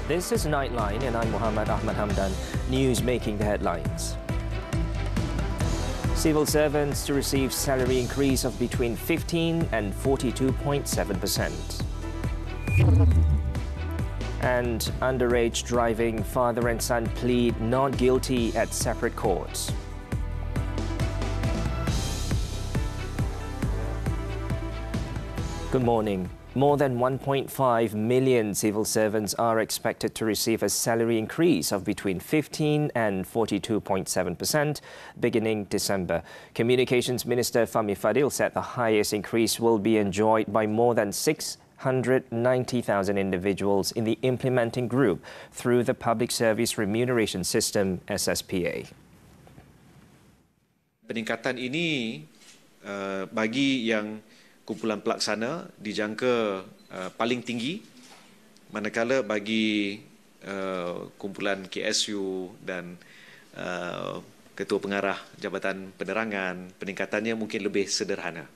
This is Nightline and I'm Muhammed Ahmad Hamdan. News making the headlines. Civil servants to receive salary increase of between 15 and 42.7%. And underage driving, father and son plead not guilty at separate courts. Good morning. More than 1.5 million civil servants are expected to receive a salary increase of between 15 and 42.7% beginning December. Communications Minister Fahmi said the highest increase will be enjoyed by more than 690,000 individuals in the implementing group through the Public Service Remuneration System (SSPA). Peningkatan ini bagi yang kumpulan pelaksana dijangka paling tinggi, manakala bagi kumpulan KSU dan Ketua Pengarah Jabatan Penerangan peningkatannya mungkin lebih sederhana.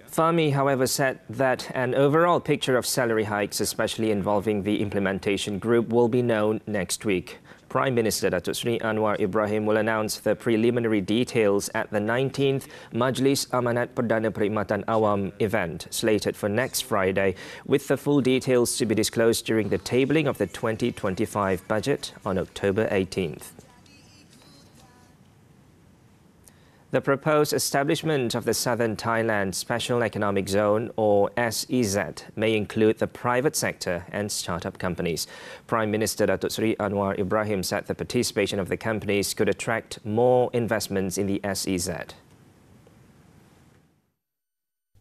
Fahmi, however, said that an overall picture of salary hikes, especially involving the implementation group, will be known next week. Prime Minister Datuk Seri Anwar Ibrahim will announce the preliminary details at the 19th Majlis Amanat Perdana Perkhidmatan Awam event, slated for next Friday, with the full details to be disclosed during the tabling of the 2025 budget on October 18th. The proposed establishment of the Southern Thailand Special Economic Zone, or SEZ, may include the private sector and start-up companies. Prime Minister Datuk Seri Anwar Ibrahim said the participation of the companies could attract more investments in the SEZ.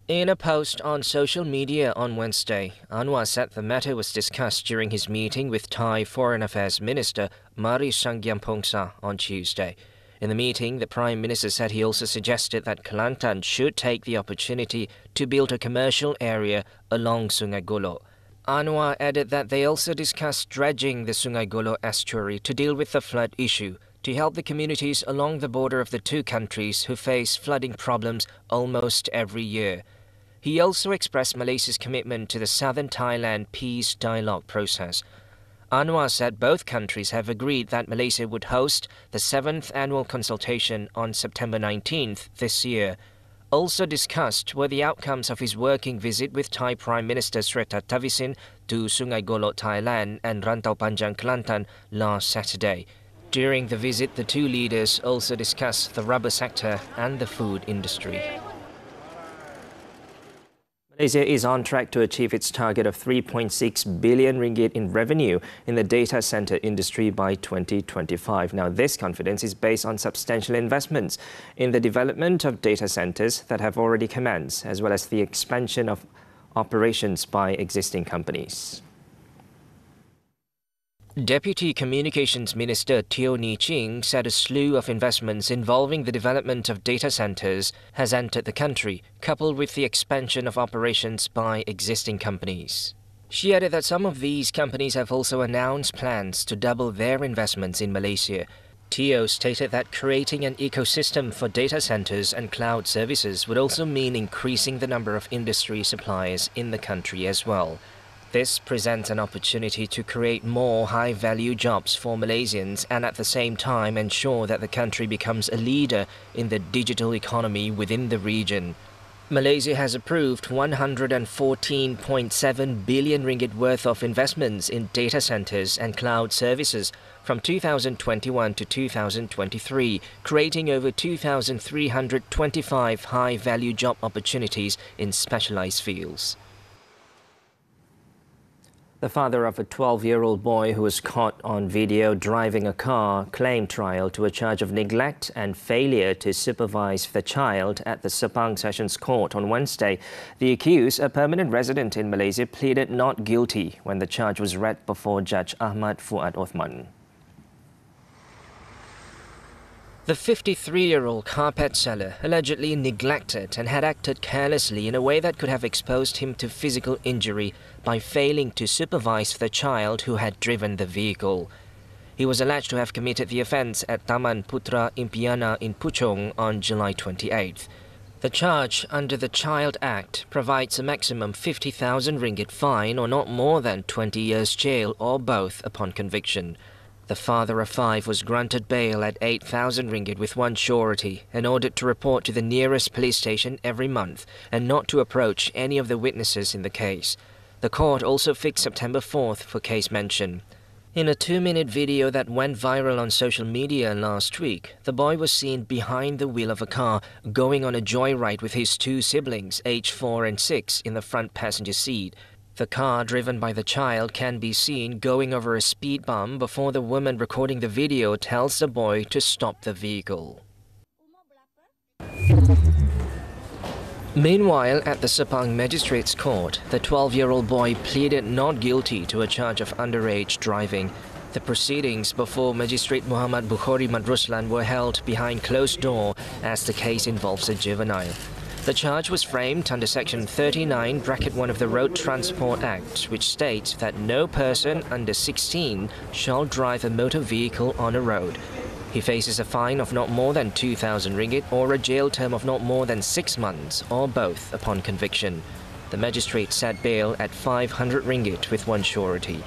In a post on social media on Wednesday, Anwar said the matter was discussed during his meeting with Thai Foreign Affairs Minister Mari Sangyampongsa on Tuesday. In the meeting, the Prime Minister said he also suggested that Kelantan should take the opportunity to build a commercial area along Sungai Golo. Anwar added that they also discussed dredging the Sungai Golo estuary to deal with the flood issue, to help the communities along the border of the two countries who face flooding problems almost every year. He also expressed Malaysia's commitment to the Southern Thailand peace dialogue process. Anwar said both countries have agreed that Malaysia would host the 7th annual consultation on September 19th this year. Also discussed were the outcomes of his working visit with Thai Prime Minister Srettha Thavisin to Sungai Golo, Thailand and Rantau Panjang, Kelantan last Saturday. During the visit, the two leaders also discussed the rubber sector and the food industry. Malaysia is on track to achieve its target of 3.6 billion ringgit in revenue in the data center industry by 2025. Now, this confidence is based on substantial investments in the development of data centers that have already commenced, as well as the expansion of operations by existing companies. Deputy Communications Minister Teo Ni Ching said a slew of investments involving the development of data centers has entered the country, coupled with the expansion of operations by existing companies. She added that some of these companies have also announced plans to double their investments in Malaysia. Teo stated that creating an ecosystem for data centers and cloud services would also mean increasing the number of industry suppliers in the country as well. This presents an opportunity to create more high-value jobs for Malaysians and at the same time ensure that the country becomes a leader in the digital economy within the region. Malaysia has approved 114.7 billion ringgit worth of investments in data centers and cloud services from 2021 to 2023, creating over 2,325 high-value job opportunities in specialized fields. The father of a 12-year-old boy who was caught on video driving a car claimed trial to a charge of neglect and failure to supervise the child at the Sepang Sessions Court on Wednesday. The accused, a permanent resident in Malaysia, pleaded not guilty when the charge was read before Judge Ahmad Fuad Othman. The 53-year-old carpet seller allegedly neglected and had acted carelessly in a way that could have exposed him to physical injury by failing to supervise the child who had driven the vehicle. He was alleged to have committed the offence at Taman Putra Impiana in Puchong on July 28th. The charge under the Child Act provides a maximum 50,000 ringgit fine or not more than 20 years jail or both upon conviction. The father of 5 was granted bail at 8,000 ringgit with one surety and ordered to report to the nearest police station every month and not to approach any of the witnesses in the case. The court also fixed September 4th for case mention. In a 2-minute video that went viral on social media last week, the boy was seen behind the wheel of a car going on a joyride with his 2 siblings, aged 4 and 6, in the front passenger seat. The car driven by the child can be seen going over a speed bump before the woman recording the video tells the boy to stop the vehicle. Meanwhile, at the Sepang Magistrates Court, the 12-year-old boy pleaded not guilty to a charge of underage driving. The proceedings before Magistrate Muhammad Bukhari Madruslan were held behind closed door as the case involves a juvenile. The charge was framed under Section 39(1) of the Road Transport Act, which states that no person under 16 shall drive a motor vehicle on a road. He faces a fine of not more than 2,000 ringgit or a jail term of not more than 6 months or both upon conviction. The magistrate set bail at 500 ringgit with one surety.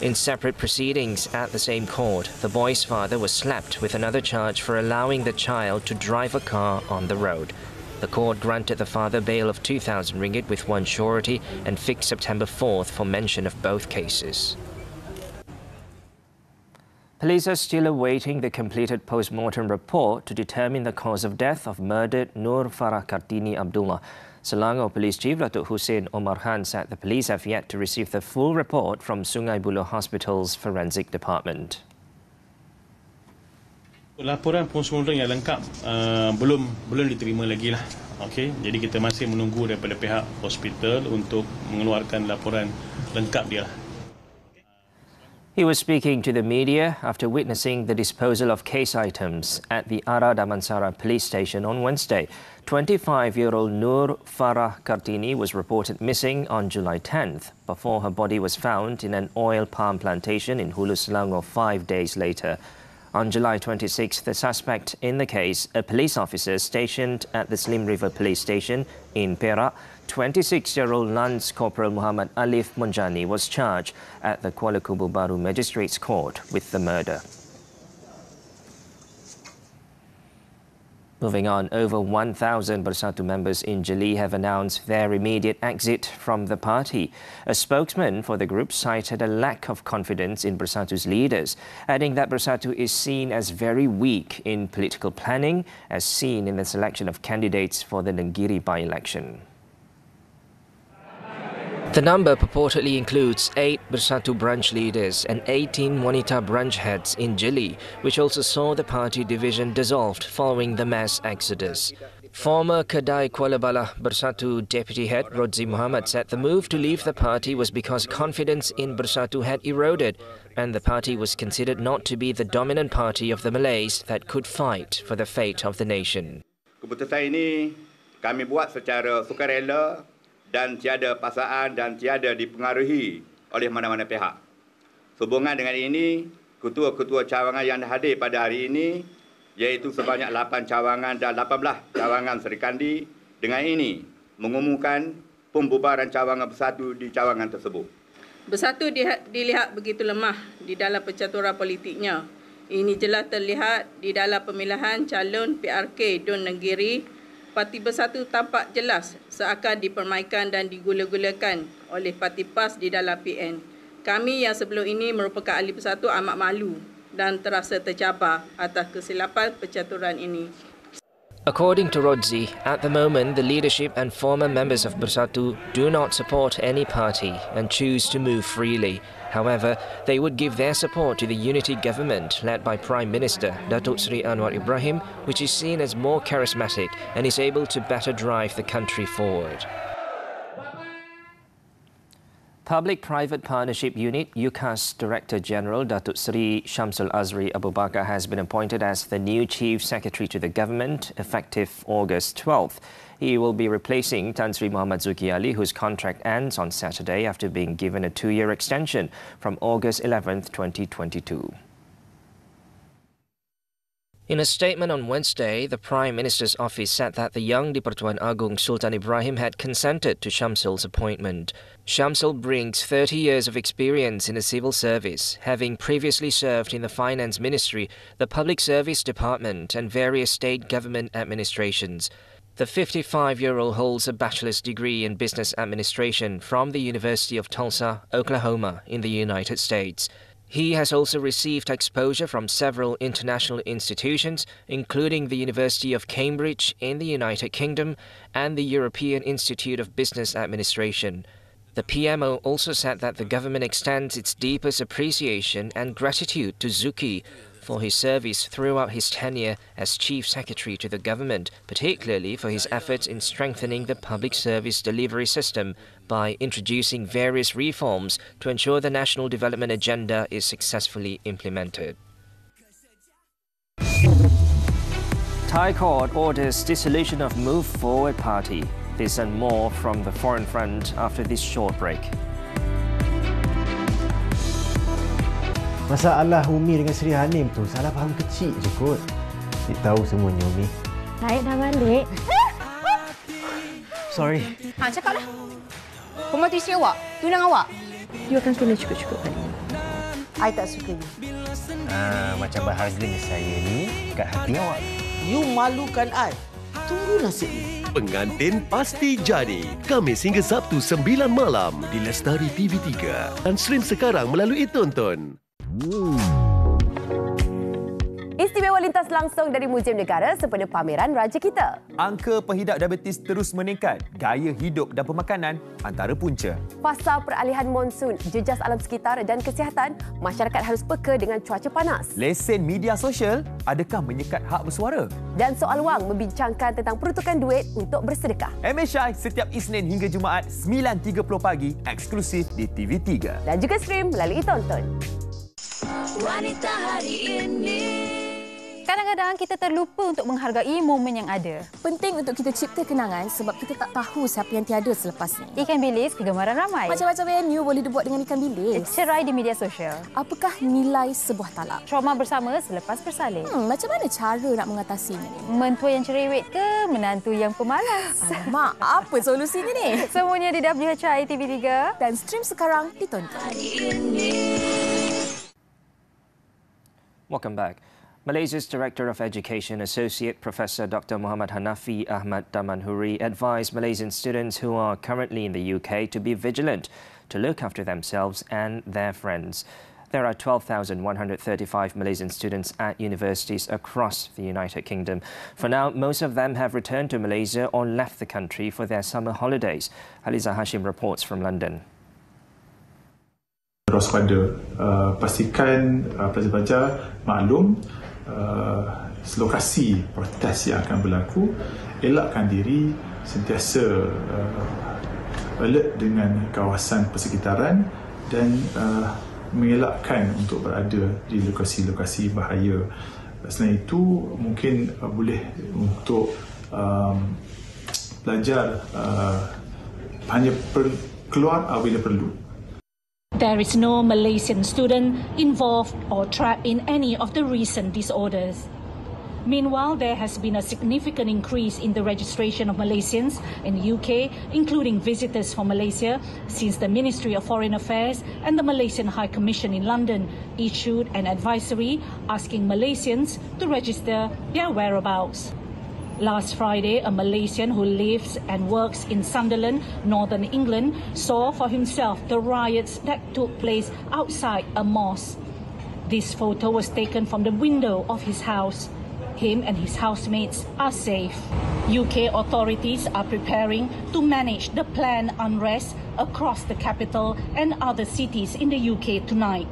In separate proceedings at the same court, the boy's father was slapped with another charge for allowing the child to drive a car on the road. The court granted the father bail of 2,000 ringgit with one surety and fixed September 4th for mention of both cases. Police are still awaiting the completed postmortem report to determine the cause of death of murdered Nur Farah Kartini Abdullah. Selangor Police Chief Datuk Hussein Omar Khan said the police have yet to receive the full report from Sungai Buloh Hospital's forensic department. Laporan postmortem yang lengkap belum diterima lagi lah. Okey, jadi kita masih menunggu daripada pihak hospital untuk mengeluarkan laporan lengkap dia lah. He was speaking to the media after witnessing the disposal of case items at the Ara Damansara police station on Wednesday. 25-year-old Nur Farah Kartini was reported missing on July 10th before her body was found in an oil palm plantation in Hulu Selangor 5 days later. On July 26th, the suspect in the case, a police officer stationed at the Slim River police station in Perak, 26-year-old Lance Corporal Muhammad Alif Monjani, was charged at the Kuala Kubu Baru Magistrates Court with the murder. Moving on, over 1,000 Bersatu members in Jeli have announced their immediate exit from the party. A spokesman for the group cited a lack of confidence in Bersatu's leaders, adding that Bersatu is seen as very weak in political planning, as seen in the selection of candidates for the Negeri by-election. The number purportedly includes 8 Bersatu branch leaders and 18 Wanita branch heads in Jeli, which also saw the party division dissolved following the mass exodus. Former Kedai Kuala Balah Bersatu deputy head Rodzi Muhammad said the move to leave the party was because confidence in Bersatu had eroded and the party was considered not to be the dominant party of the Malays that could fight for the fate of the nation. Keputusan ini kami buat secara sukarela dan tiada paksaan dan tiada dipengaruhi oleh mana-mana pihak. Sehubungan dengan ini, ketua-ketua cawangan yang hadir pada hari ini, iaitu sebanyak 8 cawangan dan 18 cawangan serikandi, dengan ini mengumumkan pembubaran cawangan Bersatu di cawangan tersebut. Bersatu dilihat begitu lemah di dalam percaturan politiknya. Ini jelas terlihat di dalam pemilihan calon PRK Dun Negeri. Parti Bersatu tampak jelas seakan dipermainkan dan digula-gulakan oleh Parti PAS di dalam PN. Kami yang sebelum ini merupakan ahli Bersatu amat malu dan terasa tercabar atas kesilapan percaturan ini. According to Rodzi, at the moment the leadership and former members of Bersatu do not support any party and choose to move freely. However, they would give their support to the unity government led by Prime Minister Datuk Seri Anwar Ibrahim, which is seen as more charismatic and is able to better drive the country forward. Public-Private Partnership Unit UKAS Director General Datuk Seri Shamsul Azri Abu Bakar has been appointed as the new Chief Secretary to the Government effective August 12th. He will be replacing Tan Sri Muhammad Zuki Ali, whose contract ends on Saturday after being given a 2-year extension from August 11th, 2022. In a statement on Wednesday, the Prime Minister's office said that the young Di-Pertuan Agong Sultan Ibrahim had consented to Shamsul's appointment. Shamsul brings 30 years of experience in the civil service, having previously served in the Finance Ministry, the Public Service Department and various state government administrations. The 55-year-old holds a bachelor's degree in business administration from the University of Tulsa, Oklahoma, in the United States. He has also received exposure from several international institutions, including the University of Cambridge in the United Kingdom and the European Institute of Business Administration. The PMO also said that the government extends its deepest appreciation and gratitude to Zuki for his service throughout his tenure as Chief Secretary to the government, particularly for his efforts in strengthening the public service delivery system by introducing various reforms to ensure the national development agenda is successfully implemented. Thai court orders dissolution of Move Forward Party. This and more from the Foreign Front after this short break. Masalah Umi dengan Sri Hanim tu salah faham kecil je kot. Dia tahu semuanya Umi. Naik dah balik. Sorry. Cakaplah. Pembantu isteri awak, tunang awak. You akan kena cukup-cukup kali ni. I tak suka you. Macam berharganya saya ni kat hati awak. You malukan I. Tunggu nasib ni. Pengantin pasti jadi. Khamis hingga Sabtu 9 malam di Lestari TV3 dan stream sekarang melalui Tonton. Istimewa lintas langsung dari Muzium Negara sempena pameran Raja Kita. Angka pengidap diabetes terus meningkat. Gaya hidup dan pemakanan antara punca. Fasa peralihan monsun, jejas alam sekitar dan kesihatan, masyarakat harus peka dengan cuaca panas. Lesen media sosial, adakah menyekat hak bersuara? Dan soal wang membincangkan tentang peruntukan duit untuk bersedekah. MSI setiap Isnin hingga Jumaat 9.30 pagi eksklusif di TV3. Dan juga stream melalui Tonton. Wanita hari ini. Kadang-kadang kita terlupa untuk menghargai momen yang ada. Penting untuk kita cipta kenangan sebab kita tak tahu siapa yang tiada selepas ni. Ikan bilis kegemaran ramai. Macam-macam venue boleh dibuat dengan ikan bilis. Cerai di media sosial. Apakah nilai sebuah talak? Trauma bersama selepas bersalin. Macam mana cara nak mengatasinya ni? Mentua yang cerewet ke menantu yang pemalas? Alamak, apa solusinya ni? Semuanya di WHI TV3 dan stream sekarang ditonton. Welcome back. Malaysia's Director of Education, Associate Professor Dr. Muhammad Hanafi Ahmad Damanhuri advised Malaysian students who are currently in the UK to be vigilant, to look after themselves and their friends. There are 12,135 Malaysian students at universities across the United Kingdom. For now, most of them have returned to Malaysia or left the country for their summer holidays. Haliza Hashim reports from London. Waspada, pastikan pelajar-pelajar maklum lokasi protes yang akan berlaku, elakkan diri, sentiasa alert dengan kawasan persekitaran dan mengelakkan untuk berada di lokasi-lokasi bahaya. Selain itu, mungkin boleh untuk pelajar hanya keluar apabila perlu. There is no Malaysian student involved or trapped in any of the recent disorders. Meanwhile, there has been a significant increase in the registration of Malaysians in the UK, including visitors from Malaysia, since the Ministry of Foreign Affairs and the Malaysian High Commission in London issued an advisory asking Malaysians to register their whereabouts. Last Friday, a Malaysian who lives and works in Sunderland, Northern England, saw for himself the riots that took place outside a mosque. This photo was taken from the window of his house. Him and his housemates are safe. UK authorities are preparing to manage the planned unrest across the capital and other cities in the UK tonight.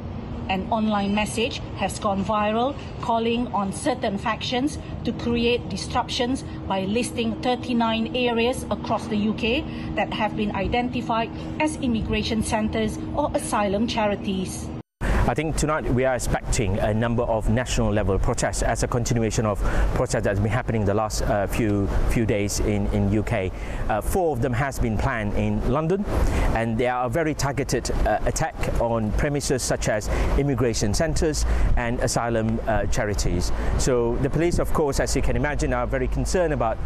An online message has gone viral calling on certain factions to create disruptions by listing 39 areas across the UK that have been identified as immigration centres or asylum charities. I think tonight we are expecting a number of national level protests as a continuation of protests that's been happening the last few days in UK. 4 of them has been planned in London, and they are a very targeted attack on premises such as immigration centres and asylum charities. So the police, of course, as you can imagine, are very concerned about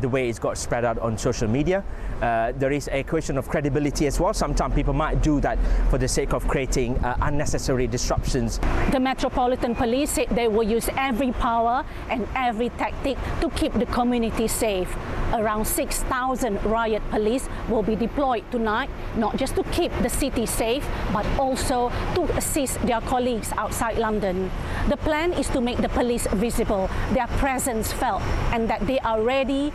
the way it's got spread out on social media. There is a question of credibility as well. Sometimes people might do that for the sake of creating unnecessary disruptions. The Metropolitan Police said they will use every power and every tactic to keep the community safe. Around 6,000 riot police will be deployed tonight, not just to keep the city safe, but also to assist their colleagues outside London. The plan is to make the police visible, their presence felt, and that they are ready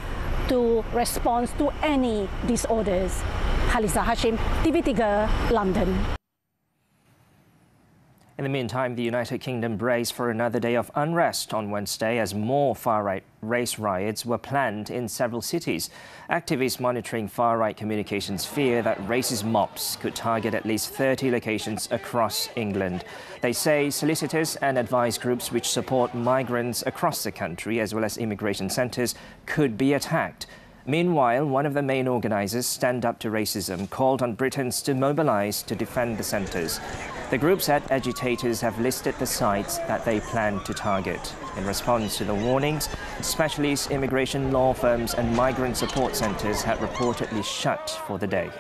to respond to any disorders. Haliza Hashim, TV3, London. In the meantime, the United Kingdom braced for another day of unrest on Wednesday as more far-right race riots were planned in several cities. Activists monitoring far-right communications fear that racist mobs could target at least 30 locations across England. They say solicitors and advice groups which support migrants across the country, as well as immigration centres, could be attacked. Meanwhile, one of the main organisers, Stand Up to Racism, called on Britons to mobilise to defend the centres. The group said agitators have listed the sites that they plan to target. In response to the warnings, specialist immigration law firms and migrant support centres had reportedly shut for the day.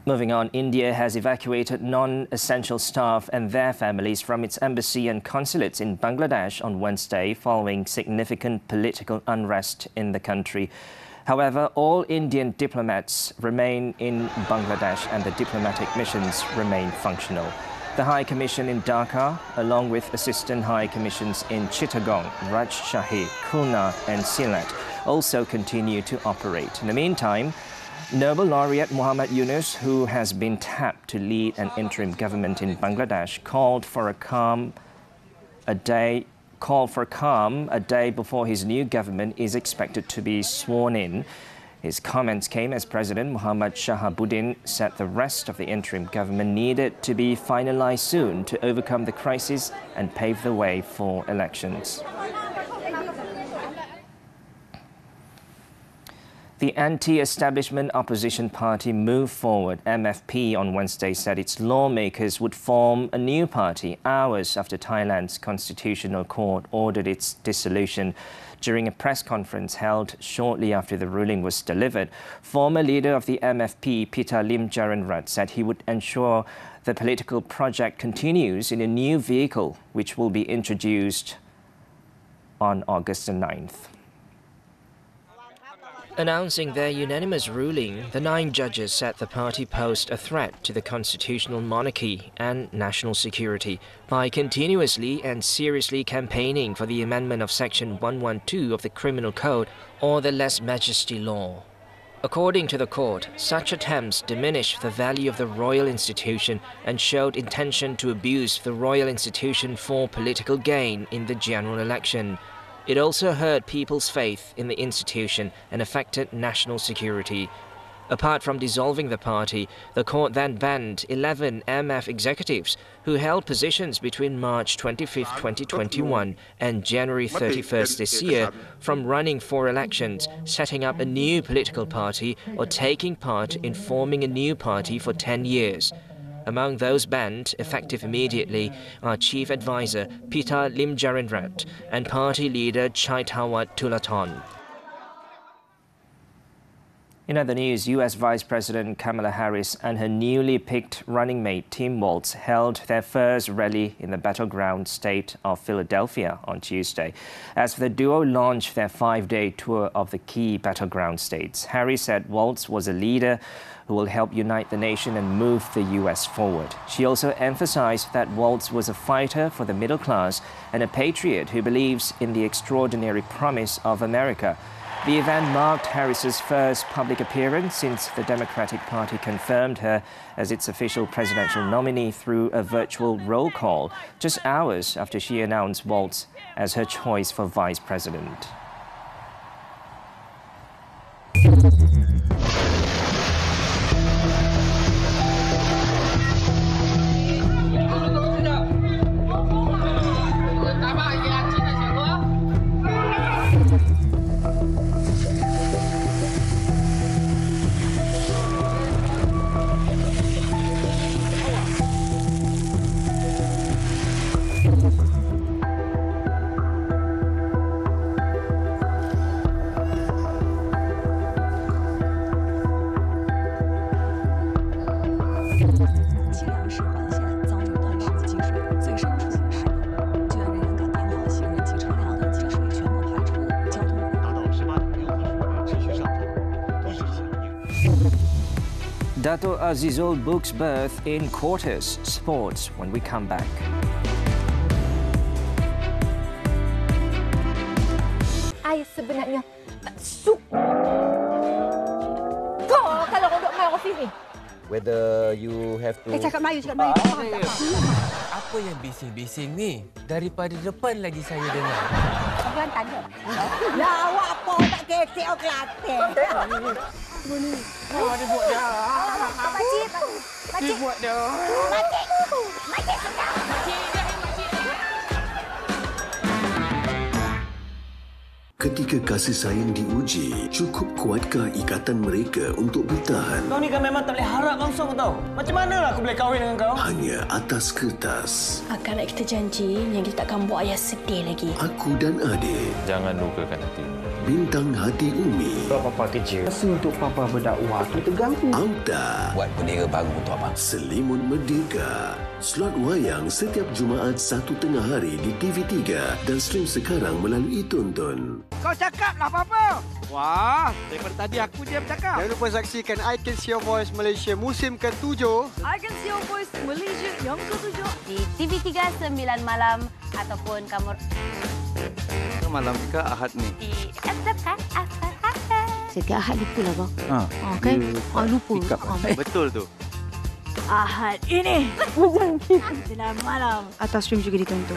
Moving on, India has evacuated non-essential staff and their families from its embassy and consulates in Bangladesh on Wednesday following significant political unrest in the country. However, all Indian diplomats remain in Bangladesh and the diplomatic missions remain functional. The High Commission in Dhaka, along with Assistant High Commissions in Chittagong, Rajshahi, Khulna and Sylhet, also continue to operate. In the meantime, Nobel laureate Muhammed, who has been tapped to lead an interim government in Bangladesh, called for calm a day before his new government is expected to be sworn in. His comments came as President Muhammad Shahabuddin said the rest of the interim government needed to be finalized soon to overcome the crisis and pave the way for elections. The anti-establishment opposition party Move Forward, MFP, on Wednesday said its lawmakers would form a new party hours after Thailand's Constitutional Court ordered its dissolution. During a press conference held shortly after the ruling was delivered, former leader of the MFP, Pheu Thai, said he would ensure the political project continues in a new vehicle, which will be introduced on August the 9th. Announcing their unanimous ruling, the 9 judges said the party posed a threat to the constitutional monarchy and national security by continuously and seriously campaigning for the amendment of Section 112 of the Criminal Code or the lèse majesté law. According to the court, such attempts diminished the value of the royal institution and showed intention to abuse the royal institution for political gain in the general election. It also hurt people's faith in the institution and affected national security. Apart from dissolving the party, the court then banned 11 MF executives who held positions between March 25, 2021 and January 31st this year from running for elections, setting up a new political party or taking part in forming a new party for 10 years. Among those banned, effective immediately, are Chief Advisor Pheu Thai and Party Leader Chaitawat Tulaton. In other news, U.S. Vice President Kamala Harris and her newly picked running mate Tim Waltz held their first rally in the battleground state of Philadelphia on Tuesday. As the duo launched their 5-day tour of the key battleground states, Harris said Waltz was a leader who will help unite the nation and move the U.S. forward. She also emphasized that Waltz was a fighter for the middle class and a patriot who believes in the extraordinary promise of America. The event marked Harris's first public appearance since the Democratic Party confirmed her as its official presidential nominee through a virtual roll call, just hours after she announced Waltz as her choice for vice president. 西洋式环线遭遇断石积水，最少处10年。救援人员赶抵后，行人及车辆因积水全部排除，交通达到18.6米，持续上涨，同时响应。 Dato' Azizul books berth in quarters. Sports when we come back. I sebenarnya tak suka kau kalau duduk main office ni. Whether you have to... Cakap Melayu, cakap Melayu. Apa yang bising-bising ni? Daripada depan lagi saya dengar. Jangan tanya. Lah, awak apa tak ketek awak Kelantan? Mana? Oh, dia buat dah. Pakcik. Dia buat dah. Pakcik sedang. Ketika kasih sayang diuji, cukup kuatkah ikatan mereka untuk bertahan? Kau ni kan memang tak boleh harap langsung tau. Macam mana aku boleh kahwin dengan kau? Hanya atas kertas. Akan nak kita janji yang kita takkan buat ayah sedih lagi. Aku dan adik. Jangan lukakan hati. Bintang hati Umi. Kalau Papa kerja, masa untuk Papa berdakwah, kita ganggu. Auta. Buat bendera baru untuk apa? Selimut Merdeka. Slot wayang setiap Jumaat 1:30 hari di TV3 dan stream sekarang melalui Tonton. Kau cakaplah apa-apa. Wah, daripada tadi aku diam cakap. Jangan lupa saksikan I Can See Your Voice Malaysia musim ke-7. I Can See Your Voice Malaysia yang ke-7 di TV3 9 malam ataupun kamu malam ke Ahad ni. Di SFH. Setiap Ahad lupalah bang. Kan? Lupa. Betul tu. Ahad ini 9 malam Atas stream juga ditonton.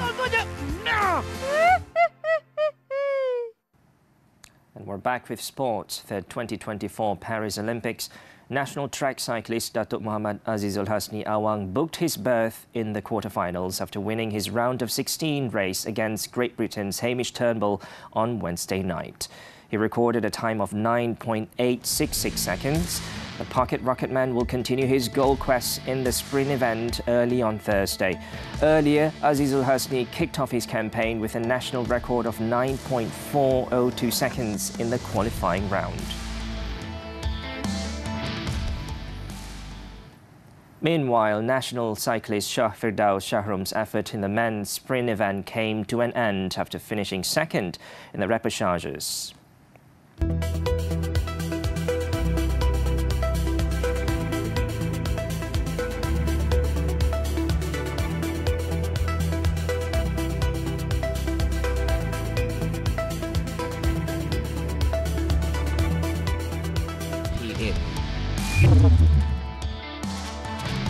And we're back with sports. The 2024 Paris Olympics. National track cyclist Datuk Muhammad Azizul Hasni Awang booked his berth in the quarterfinals after winning his round of 16 race against Great Britain's Hamish Turnbull on Wednesday night. He recorded a time of 9.866 seconds. The pocket rocketman will continue his goal quest in the sprint event early on Thursday. Earlier, Azizul Hasni kicked off his campaign with a national record of 9.402 seconds in the qualifying round. Meanwhile, national cyclist Pheu Shahrum's effort in the men's sprint event came to an end after finishing second in the repêchages.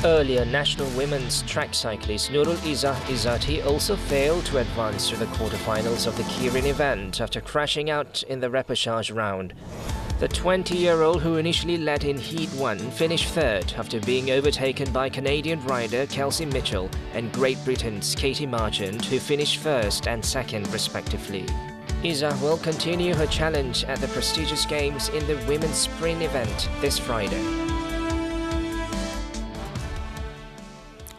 Earlier, national women's track cyclist Nurul Izzah Izzati also failed to advance to the quarterfinals of the Kirin event after crashing out in the repêchage round. The 20-year-old, who initially led in Heat 1, finished third after being overtaken by Canadian rider Kelsey Mitchell and Great Britain's Katie Marchant, who finished first and second respectively. Izzah will continue her challenge at the prestigious Games in the women's sprint event this Friday.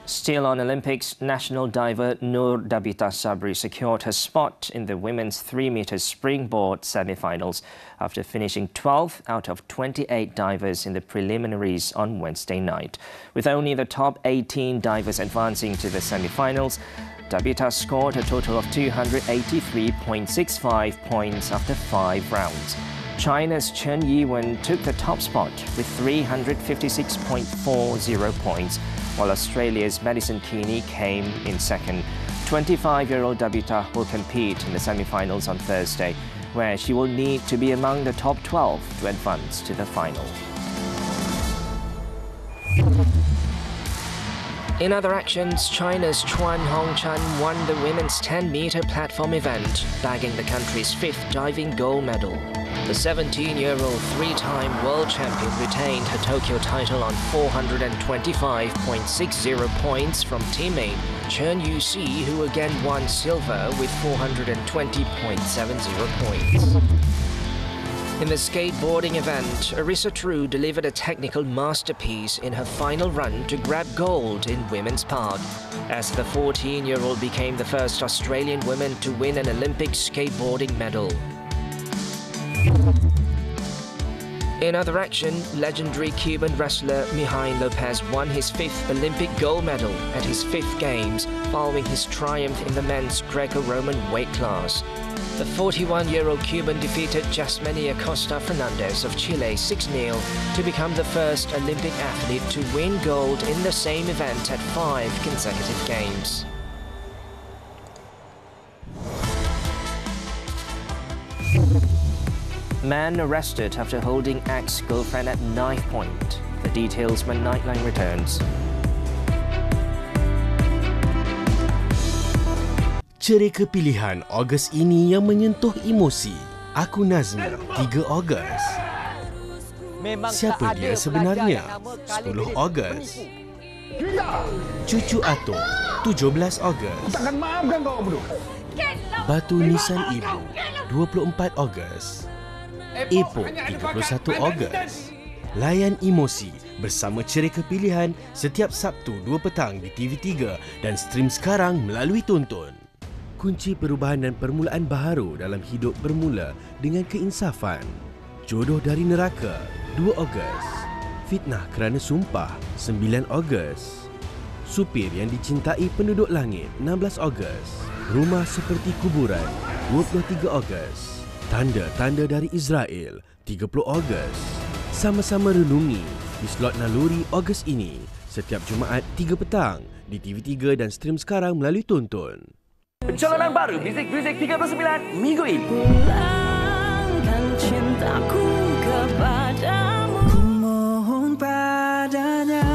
Still on Olympics, national diver Nur Dabita Sabri secured her spot in the women's 3-meter springboard semi-finals after finishing 12th out of 28 divers in the preliminaries on Wednesday night. With only the top 18 divers advancing to the semi-finals, Dabita scored a total of 283.65 points after 5 rounds. China's Chen Yiwen took the top spot with 356.40 points, while Australia's Madison Keeney came in second. 25-year-old Dabita will compete in the semi-finals on Thursday, where she will need to be among the top 12 to advance to the final. In other actions, China's Chuan Hongchan won the women's 10-meter platform event, bagging the country's 5th diving gold medal. The 17-year-old 3-time world champion retained her Tokyo title on 425.60 points from teammate Chen Yuxi, who again won silver with 420.70 points. In the skateboarding event, Arisa True delivered a technical masterpiece in her final run to grab gold in women's park, as the 14-year-old became the first Australian woman to win an Olympic skateboarding medal. In other action, legendary Cuban wrestler Mijail Lopez won his 5th Olympic gold medal at his 5th Games following his triumph in the men's Greco-Roman weight class. The 41-year-old Cuban defeated Jasmine Acosta Fernandez of Chile 6-0 to become the first Olympic athlete to win gold in the same event at 5 consecutive Games. Man arrested after holding ex-girlfriend at knife point. The details when Nightline returns. Cerita pilihan Ogos ini yang menyentuh emosi. Aku Nazmi, 3 Ogos. Siapa dia sebenarnya? 10 Ogos. Cucu Atok, 17 Ogos. Takkan maafkan kau berdua. Batu Nisan Ibu, 24 Ogos. Epok, 31 Ogos. Layan emosi bersama cerita pilihan setiap Sabtu 2 petang di TV3 dan stream sekarang melalui Tonton. Kunci perubahan dan permulaan baharu dalam hidup bermula dengan keinsafan. Jodoh dari neraka, 2 Ogos. Fitnah kerana sumpah, 9 Ogos. Supir yang dicintai penduduk langit, 16 Ogos. Rumah seperti kuburan, 23 Ogos. Tanda-tanda dari Israel, 30 Ogos. Sama-sama renungi di slot naluri Ogos ini setiap Jumaat 3 petang di TV3 dan stream sekarang melalui Tonton. Pencalonan baru Muzik 39 minggu ini. Pulangkan cintaku kepadamu, ku mohon padanya.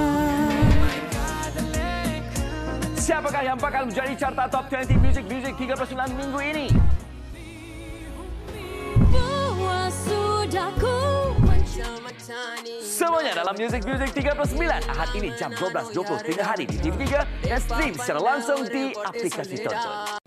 Siapakah yang bakal menjadi carta top 20 Muzik 39 minggu ini? Semuanya dalam Muzik 39 Ahad ini jam 12.20 tengah hari di TV3 dan stream secara langsung di aplikasi Tonton.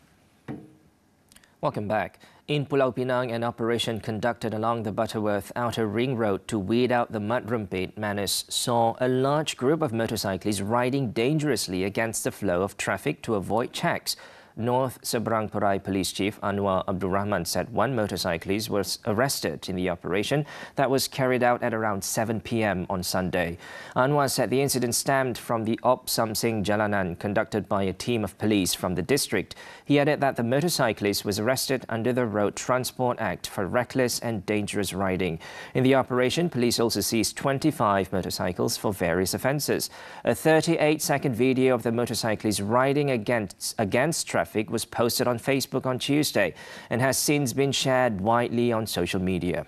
Welcome back. In Pulau Pinang, an operation conducted along the Butterworth Outer Ring Road to weed out the mudroom pit menace saw a large group of motorcyclists riding dangerously against the flow of traffic to avoid checks. North Seberang Perai Police Chief Anwar Abdul Rahman said one motorcyclist was arrested in the operation that was carried out at around 7 p.m. on Sunday. Anwar said the incident stemmed from the Op Samsing Jalanan conducted by a team of police from the district. He added that the motorcyclist was arrested under the Road Transport Act for reckless and dangerous riding. In the operation, police also seized 25 motorcycles for various offences. A 38-second video of the motorcyclist riding against traffic was posted on Facebook on Tuesday and has since been shared widely on social media.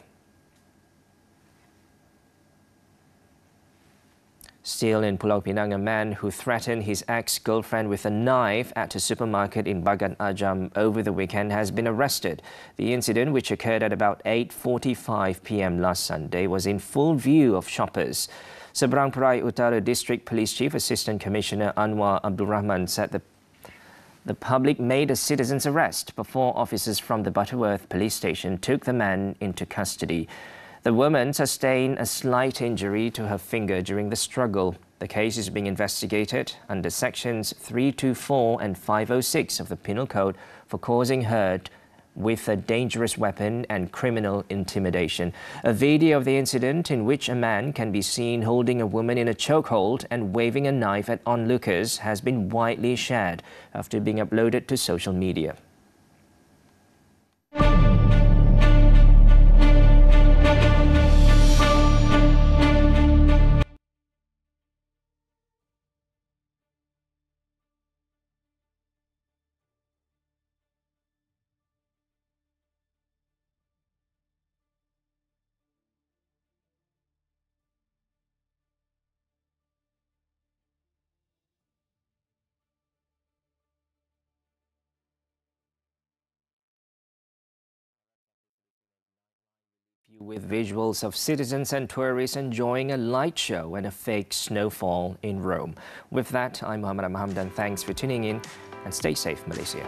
Still in Pulau Pinang, a man who threatened his ex-girlfriend with a knife at a supermarket in Bagan Ajam over the weekend has been arrested. The incident, which occurred at about 8:45 p.m. last Sunday, was in full view of shoppers. Seberang Perai Utara District Police Chief Assistant Commissioner Anwar Abdul Rahman said the public made a citizen's arrest before officers from the Butterworth police station took the man into custody. The woman sustained a slight injury to her finger during the struggle. The case is being investigated under sections 324 and 506 of the Penal Code for causing hurt with a dangerous weapon and criminal intimidation. A video of the incident in which a man can be seen holding a woman in a chokehold and waving a knife at onlookers has been widely shared after being uploaded to social media. With visuals of citizens and tourists enjoying a light show and a fake snowfall in Rome. With that, I'm Muhammed. Hamdan. Thanks for tuning in and stay safe, Malaysia.